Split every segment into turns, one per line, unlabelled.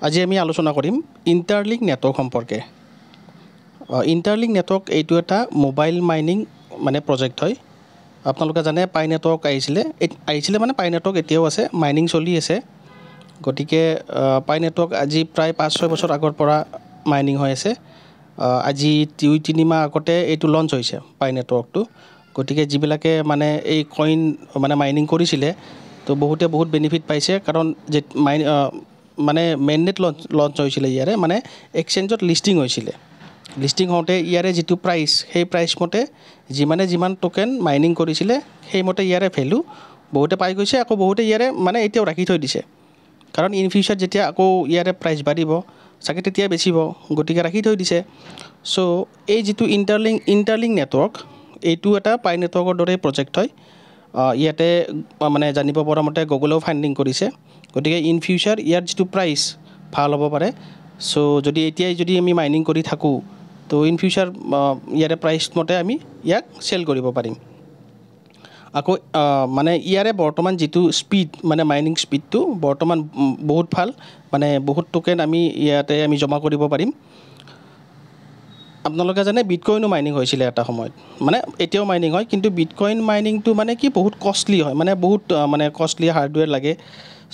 আজি আমি আলোচনা কৰিম ইণ্টাৰলিংক নেটৱৰ্ক সম্পৰ্কে। ইণ্টাৰলিংক নেটৱৰ্ক এইটো এটা মোবাইল মাইনিং মানে প্ৰজেক্ট হয়। আপোনালোকে জানে পাই নেটৱৰ্ক আহিছিলে মানে পাই নেটৱৰ্ক এতিয়াও আছে, মাইনিং চলি আছে। গতিকে পাই নেটৱৰ্ক আজি প্ৰায় 5-6 বছৰ আগৰ পৰা মাইনিং হৈ আছে। আজি 2-3 মাহ আগতে এইটো লঞ্চ হৈছে পাই নেটৱৰ্কটো। গতিকে যিবিলাকে মানে এই কইন মানে মাইনিং কৰিছিলে তো বহুতে বহুত বেনিফিট পাইছে, কাৰণ যে মানে মেইননেট লঞ্চ হৈছিলে ইয়াৰে, মানে এক্সচেঞ্জত লিষ্টিং হৈছিলে। লিষ্টিং হওঁতে ইয়াৰে যিটো প্ৰাইচ, সেই প্ৰাইচ মতে যিমান টোকেন মাইনিং কৰিছিলে সেইমতে ইয়াৰে ভেলু বহুতে পাই গৈছে, আকৌ বহুতে ইয়াৰে মানে এতিয়াও ৰাখি থৈ দিছে। কাৰণ ইন ফিউচাৰ যেতিয়া আকৌ ইয়াৰে প্ৰাইচ বাঢ়িব চাগে তেতিয়া বেচিব, গতিকে ৰাখি থৈ দিছে। চ' এই যিটো ইণ্টাৰলিংক নেটৱৰ্ক, এইটো এটা পাই নেটৱৰ্কৰ দৰে প্ৰজেক্ট হয়। ইয়াতে মানে জানিব পৰা মতে গুগলেও ফাণ্ডিং কৰিছে। গতিকে ইন ফিউচাৰ ইয়াৰ যিটো প্ৰাইচ ভাল হ'ব পাৰে। চ' এতিয়াই যদি আমি মাইনিং কৰি থাকোঁ তো ইন ফিউচাৰ ইয়াৰে প্ৰাইচ মতে আমি ইয়াক চেল কৰিব পাৰিম। আকৌ মানে ইয়াৰে বৰ্তমান যিটো স্পীড, মানে মাইনিং স্পীডটো বৰ্তমান বহুত ভাল, মানে বহুত টোকেন ইয়াতে আমি জমা কৰিব পাৰিম। আপোনালোকে জানে বিটকইনো মাইনিং হৈছিলে এটা সময়ত, মানে এতিয়াও মাইনিং হয়, কিন্তু বিটকইন মাইনিংটো মানে কি বহুত কষ্টলি হয়, মানে বহুত মানে কষ্টলি হাৰ্ডৱেৰ লাগে।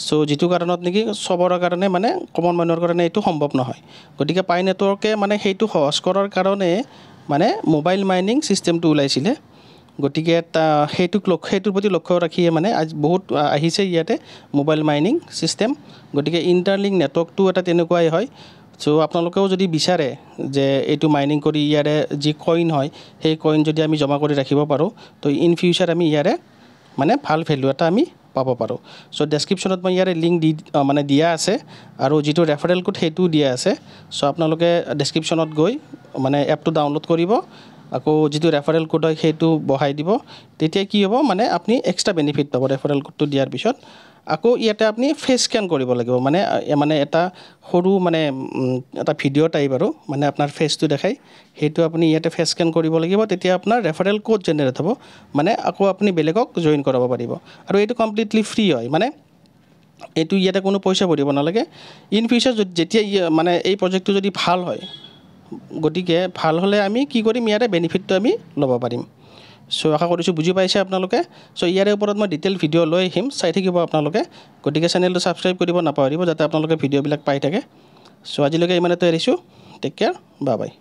চ' যিটো কাৰণত নেকি চবৰে কাৰণে মানে কমন মানুহৰ কাৰণে এইটো সম্ভৱ নহয়। গতিকে পাই নেটৱৰ্কে মানে সেইটো সহজ কৰাৰ কাৰণে মানে মোবাইল মাইনিং ছিষ্টেমটো ওলাইছিলে। গতিকে সেইটোৰ প্ৰতি লক্ষ্য ৰাখিয়ে মানে আজি বহুত আহিছে ইয়াতে মোবাইল মাইনিং ছিষ্টেম। গতিকে ইণ্টাৰলিংক নেটৱৰ্কটো এটা তেনেকুৱাই হয়। চ' আপোনালোকেও যদি বিচাৰে যে এইটো মাইনিং কৰি ইয়াৰে যি কইন হয় সেই কইন যদি আমি জমা কৰি ৰাখিব পাৰোঁ তো ইন ফিউচাৰ আমি ইয়াৰে মানে ভাল ভেলু এটা আমি পাব পাৰোঁ। চ' ডেছক্ৰিপশ্যনত মই ইয়াৰে লিংক মানে দিয়া আছে, আৰু যিটো ৰেফাৰেল কোড সেইটোও দিয়া আছে। চ' আপোনালোকে ডেছক্ৰিপশ্যনত গৈ মানে এপটো ডাউনলোড কৰিব, আকৌ যিটো ৰেফাৰেল কোড হয় সেইটো বহাই দিব। তেতিয়া কি হ'ব, মানে আপুনি এক্সট্ৰা বেনিফিট পাব ৰেফাৰেল কোডটো দিয়াৰ পিছত। আকৌ ইয়াতে আপুনি ফেচ স্কেন কৰিব লাগিব, মানে এটা সৰু মানে এটা ভিডিঅ' টাইপ আৰু, মানে আপোনাৰ ফেচটো দেখায়, সেইটো আপুনি ইয়াতে ফেচ স্কেন কৰিব লাগিব। তেতিয়া আপোনাৰ ৰেফাৰেল কোড জেনেৰেট হ'ব, মানে আকৌ আপুনি বেলেগক জইন কৰাব পাৰিব। আৰু এইটো কমপ্লিটলি ফ্ৰী হয়, মানে এইটো ইয়াতে কোনো পইচা ভৰিব নালাগে। ইন ফিউচাৰ যেতিয়া মানে এই প্ৰজেক্টটো যদি ভাল হয়, গতিকে ভাল হ'লে আমি কি কৰিম, ইয়াতে বেনিফিটটো আমি ল'ব পাৰিম। চ' আশা কৰিছোঁ বুজি পাইছে আপোনালোকে। চ' ইয়াৰে ওপৰত মই ডিটেইল ভিডিঅ' লৈ আহিম, চাই থাকিব আপোনালোকে। গতিকে চেনেলটো ছাবস্ক্ৰাইব কৰিব নাপাহৰিব, যাতে আপোনালোকে ভিডিঅ'বিলাক পাই থাকে। চ' আজিলৈকে ইমানতে এৰিছোঁ। Tech care, bye bye.